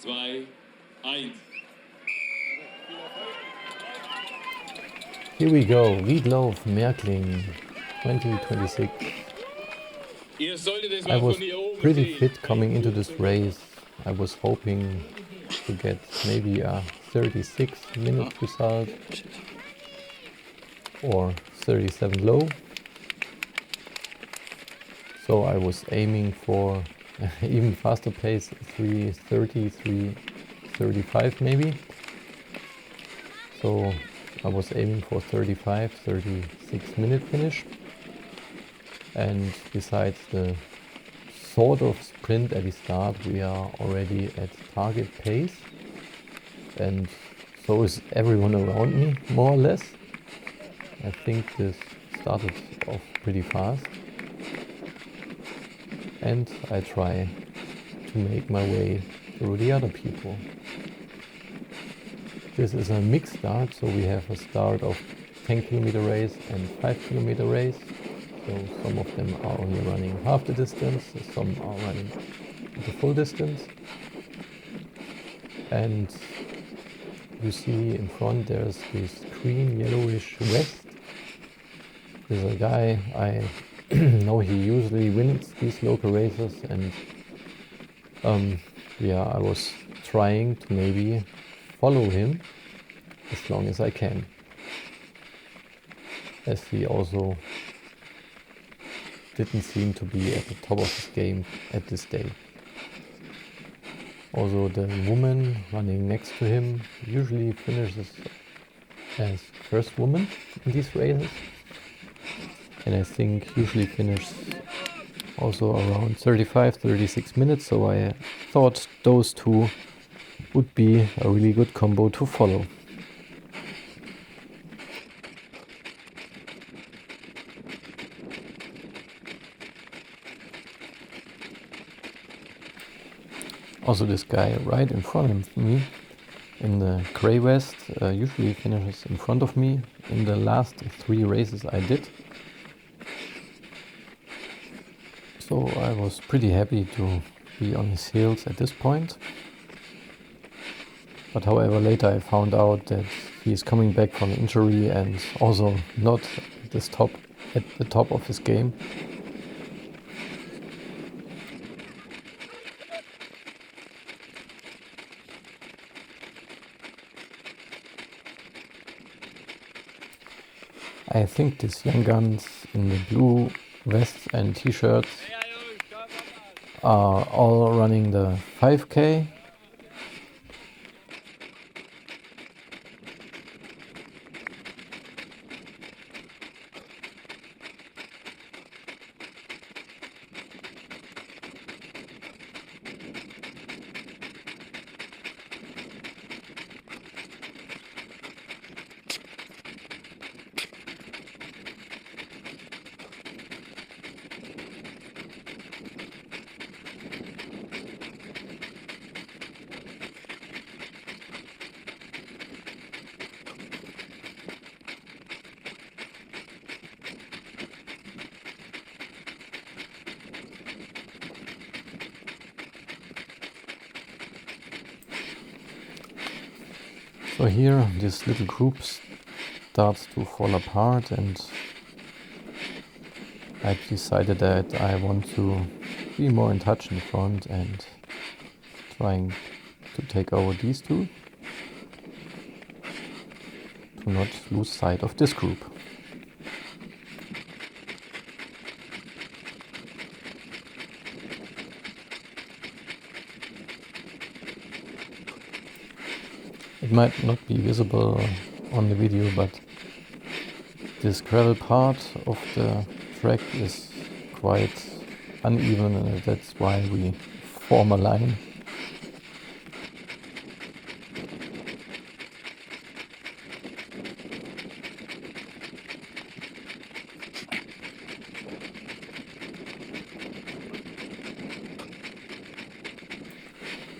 2, 1. Here we go, Wiedlof Märkling 2026. Ihr solltet es I mal was von hier oben pretty sehen. fit coming into this race. I was hoping to get maybe a 36-minute result or 37 low. So I was aiming for even faster pace, 3:30, 3:35 maybe. So I was aiming for 35, 36-minute finish. And besides the sort of sprint at the start, we are already at target pace. And so is everyone around me, more or less. I think this started off pretty fast. And I try to make my way through the other people. This is a mixed start, so we have a start of 10-kilometer race and 5-kilometer race. So some of them are only running half the distance, some are running the full distance. And you see in front there's this green yellowish vest. There's a guy, I know he usually wins these local races, and yeah, I was trying to maybe follow him as long as I can, as he also didn't seem to be at the top of his game at this day. Also, the woman running next to him usually finishes as first woman in these races, and I think usually finishes also around 35-36 minutes, so I thought those two would be a really good combo to follow. Also, this guy right in front of me in the grey vest usually finishes in front of me in the last 3 races I did. So I was pretty happy to be on his heels at this point. But however, later I found out that he is coming back from injury and also not at the top of his game. I think these young guns in the blue vests and t-shirts are all running the 5K. So here this little group starts to fall apart, and I decided that I want to be more in touch in front and trying to take over these two to not lose sight of this group. It might not be visible on the video, but this gravel part of the track is quite uneven, and that's why we form a line.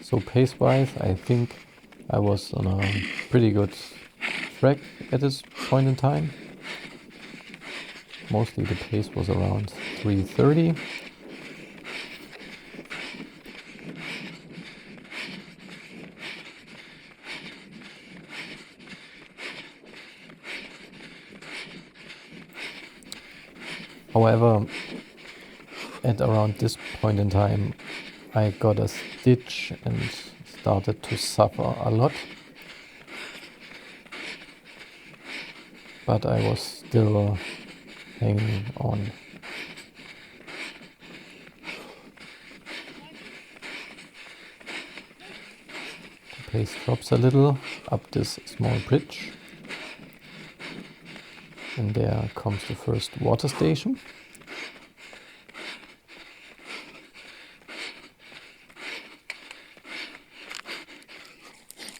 So pace-wise, I think I was on a pretty good track at this point in time. Mostly the pace was around 3:30. However, at around this point in time, I got a stitch and started to suffer a lot. But I was still hanging on. The pace drops a little up this small bridge. And there comes the first water station.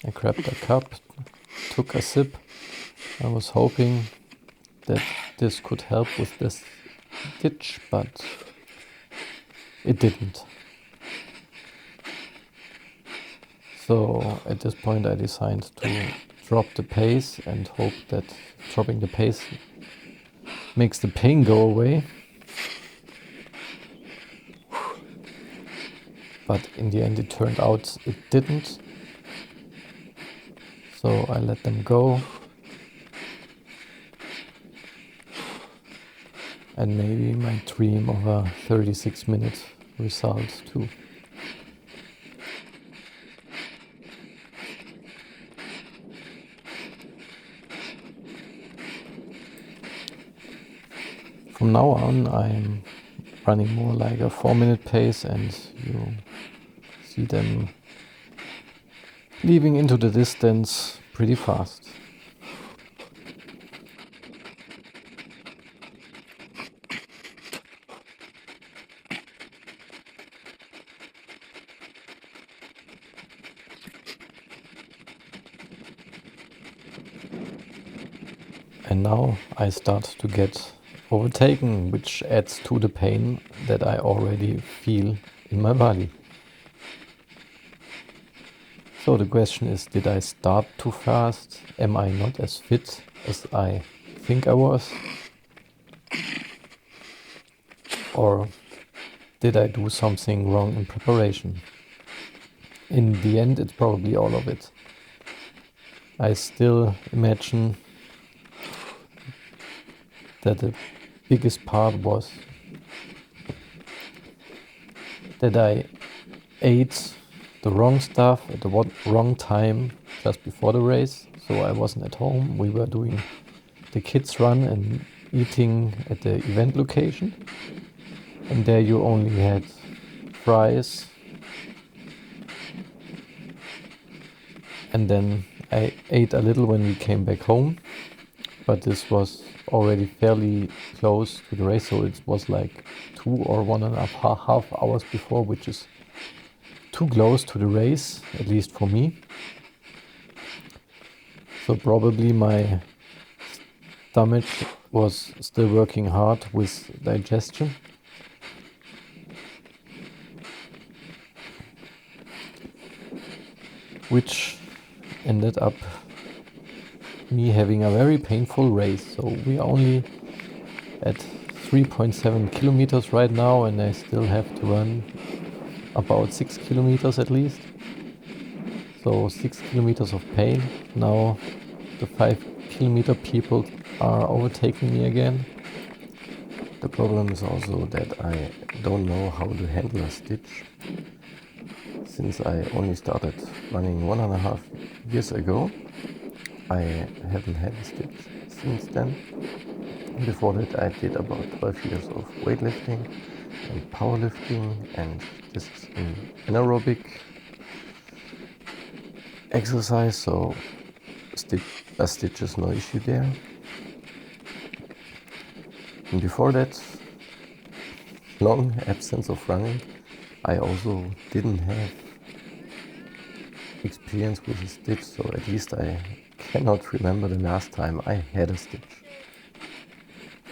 I grabbed a cup, took a sip. I was hoping that this could help with this ditch, but it didn't. So at this point I decided to drop the pace and hope that dropping the pace makes the pain go away. But in the end it turned out it didn't. So I let them go. And maybe my dream of a 36-minute result too. From now on I'm running more like a 4-minute pace, and you see them leaving into the distance pretty fast. And now I start to get overtaken, which adds to the pain that I already feel in my body. So the question is, did I start too fast? Am I not as fit as I think I was? Or did I do something wrong in preparation? In the end, it's probably all of it. I still imagine that the biggest part was that I ate the wrong stuff at the wrong time just before the race. So I wasn't at home. We were doing the kids run and eating at the event location. And there you only had fries. And then I ate a little when we came back home. But this was already fairly close to the race, so it was like 2 or 1.5 hours before, which is too close to the race, at least for me. So probably my stomach was still working hard with digestion. Which ended up me having a very painful race. So we are only at 3.7 kilometers right now, and I still have to run about 6 kilometers at least. So 6 kilometers of pain. Now the 5-kilometer people are overtaking me again. The problem is also that I don't know how to handle a stitch. Since I only started running 1.5 years ago, I haven't had a stitch since then. Before that I did about 12 years of weightlifting and powerlifting, and this is an anaerobic exercise, so a stitch is no issue there. And before that long absence of running, I also didn't have experience with a stitch, so at least I cannot remember the last time I had a stitch.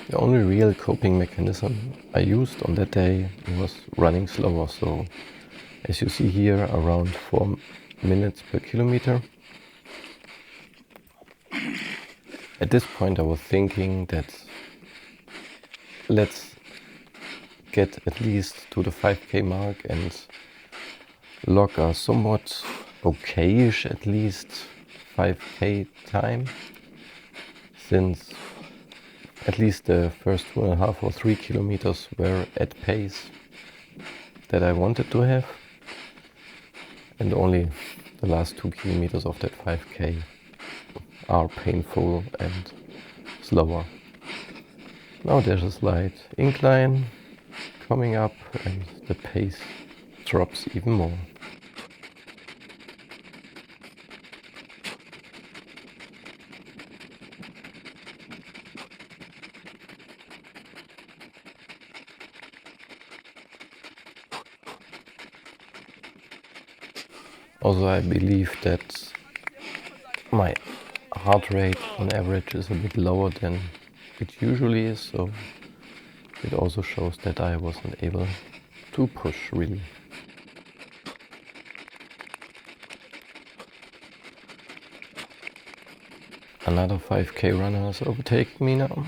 The only real coping mechanism I used on that day was running slower, so as you see here, around 4 minutes per kilometer. At this point I was thinking that let's get at least to the 5k mark and log a somewhat okayish at least 5k time, since At least the first 2.5 or 3 kilometers were at pace that I wanted to have, and only the last 2 kilometers of that 5k are painful and slower. Now there's a slight incline coming up and the pace drops even more. Also, I believe that my heart rate on average is a bit lower than it usually is, so it also shows that I wasn't able to push really. Another 5k runner has overtaken me now.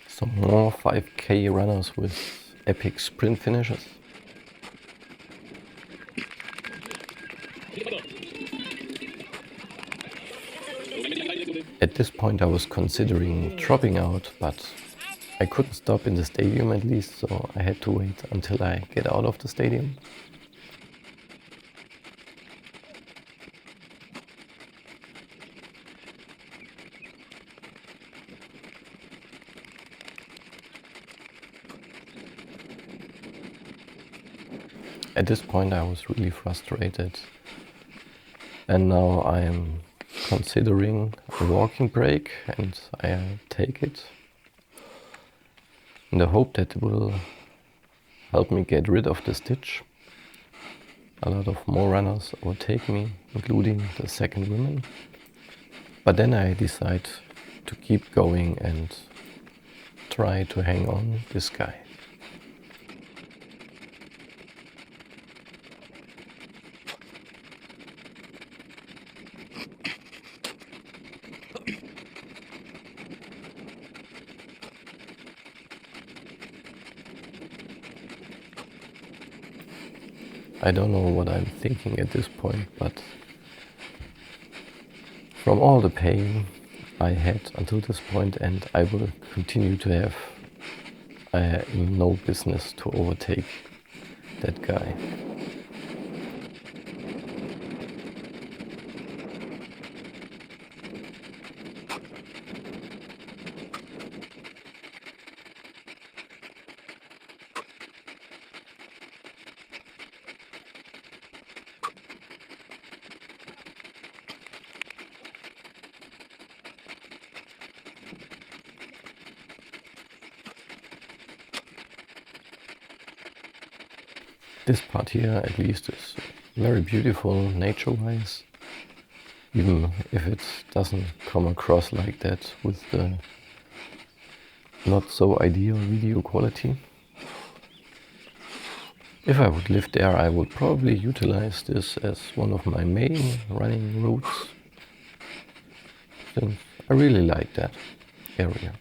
Some more 5k runners with epic sprint finishes. At this point I was considering dropping out, but I couldn't stop in the stadium at least, so I had to wait until I get out of the stadium. At this point I was really frustrated, and now I am considering a walking break, and I take it in the hope that it will help me get rid of the stitch. A lot of more runners overtake me, including the second woman. But then I decide to keep going and try to hang on this guy. I don't know what I'm thinking at this point, but from all the pain I had until this point, and I will continue to have, I have no business to overtake that guy. This part here at least is very beautiful nature-wise, even if it doesn't come across like that with the not so ideal video quality. If I would live there, I would probably utilize this as one of my main running routes, since I really like that area.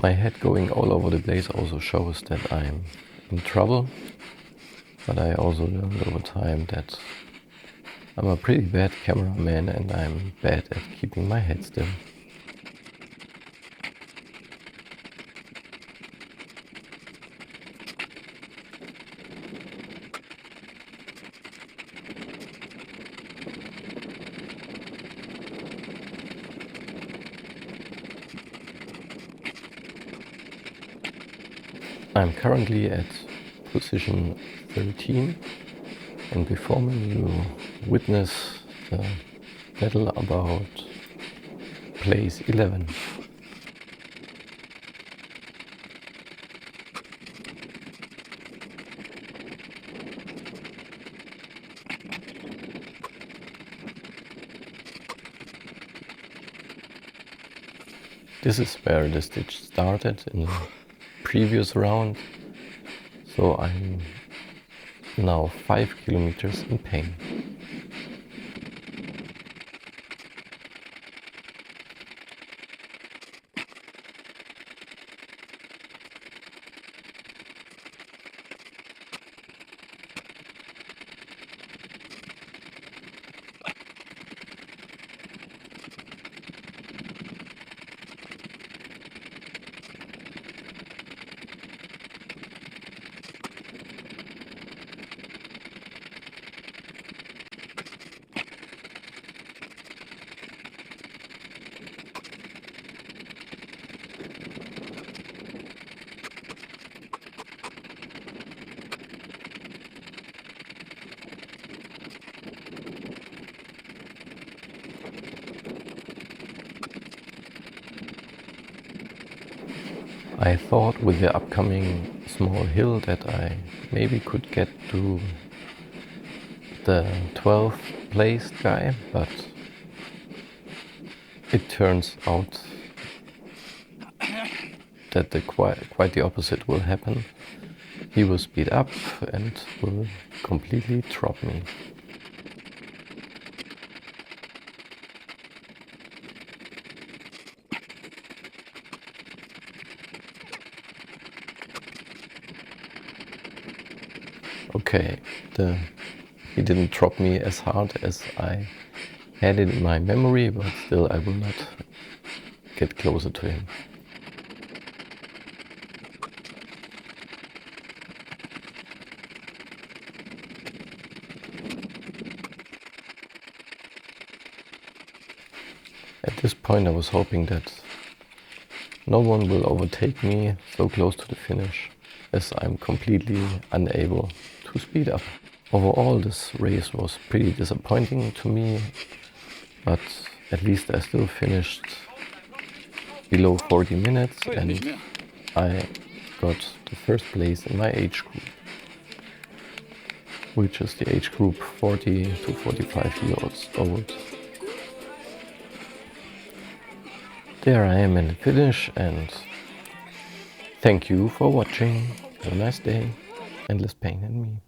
My head going all over the place also shows that I'm in trouble, but I also learned over time that I'm a pretty bad cameraman and I'm bad at keeping my head still. I'm currently at position 13, and before me you witness the battle about place 11. This is where the stitch started in the previous round, so I'm now 5 kilometers in pain. I thought with the upcoming small hill that I maybe could get to the 12th placed guy, but it turns out that quite the opposite will happen. He will speed up and will completely drop me. Okay, he didn't drop me as hard as I had it in my memory, but still I will not get closer to him. At this point I was hoping that no one will overtake me so close to the finish, as I'm completely unable to speed up. Overall, this race was pretty disappointing to me, but at least I still finished below 40 minutes and I got the first place in my age group, which is the age group 40 to 45 years old. There I am in the finish, and thank you for watching. Have a nice day. Endless pain in me.